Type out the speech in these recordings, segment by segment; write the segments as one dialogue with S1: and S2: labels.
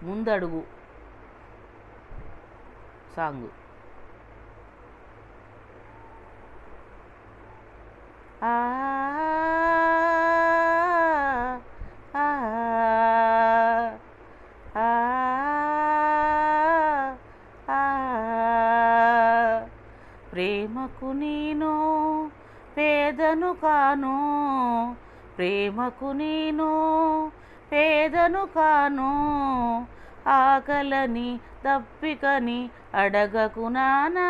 S1: ముందడుగు సాంగు. ఆ ఆ ఆ ఆ ప్రేమకు నేను పేదను కాను, ప్రేమకు నేను పేదను కాను, ఆకలని దప్పికని అడగకు నానా,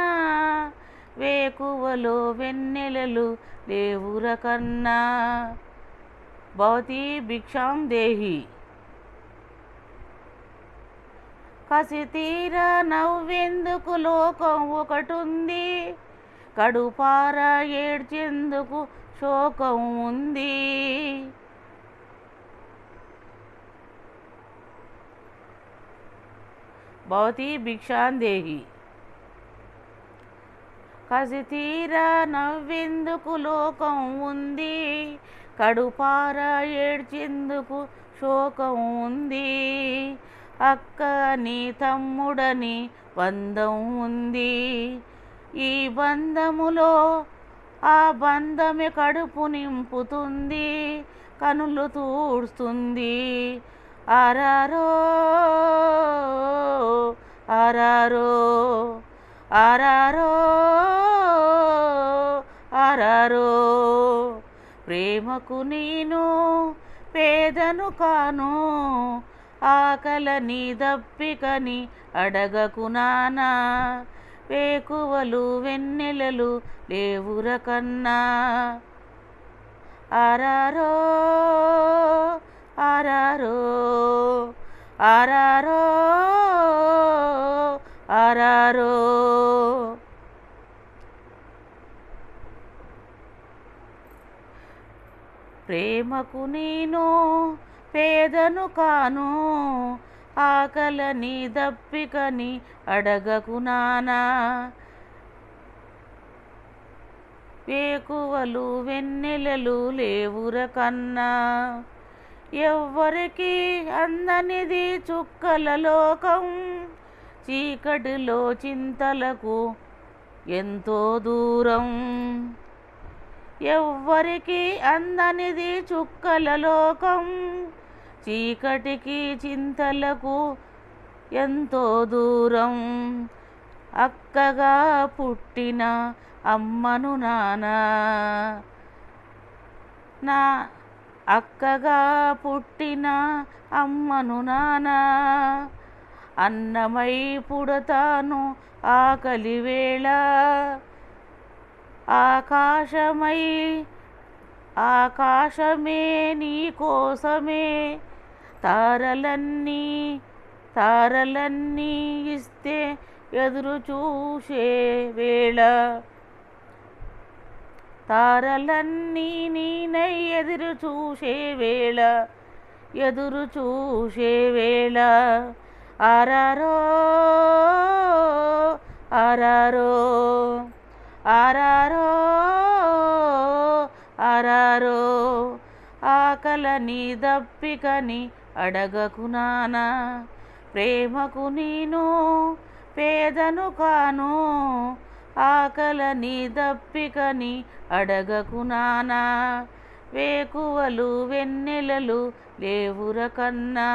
S1: వేకువలో వెన్నెలలు లేవుర కన్నా. భవతి భిక్షాం దేహి. కసి తీర నవ్వెందుకు లోకం ఒకటుంది, కడుపార ఏడ్చేందుకు శోకం ఉంది. భవతి భిక్షాం దేహి. కసి తీర నవ్వెందుకు లోకం ఉంది, కడుపార ఏడ్చేందుకు శోకం ఉంది. అక్క అని తమ్ముడని బంధం ఉంది, ఈ బంధములో ఆ బంధమే కడుపు నింపుతుంది, కనులు తూడుస్తుంది. ఆరారో ఆరారో ఆరారో ఆరారో ప్రేమకు నేను పేదను కాను, ఆకలని దప్పికని అడగకు నానా, వేకువలు వెన్నెలలు లేవుర కన్నా. ఆరారో ఆరారో ఆరారో ఆరారో ప్రేమకు నేను పేదను కాను, ఆకలని దప్పికని అడగకు నానా, వేకువలు వెన్నెలలు లేవుర కన్నా. ఎవ్వరికి అందనిది చుక్కల లోకం, చీకటిలో చింతలకు ఎంతో దూరం. ఎవ్వరికి అందనిది చుక్కల లోకం, చీకటికి చింతలకు ఎంతో దూరం. అక్కగా పుట్టిన అమ్మను నానా, నా అక్కగా పుట్టిన అమ్మను నానా, అన్నమై పుడతాను ఆకలి వేళ, ఆకాశమై ఆకాశమే నీ కోసమే, తారలన్నీ తారలన్నీ ఇస్తే ఎదురు చూసే వేళ, తారలన్నీ నీనై ఎదురు చూసే వేళ, ఎదురు చూసే వేళ. ఆరారో ఆరారో ఆరారో ఆరారో ఆకలని దప్పికని అడగకు నానా, ప్రేమకు నేను పేదను కాను, ఆకలని దప్పికని అడగకు నానా, వేకువలు వెన్నెలలు లేవుర కన్నా.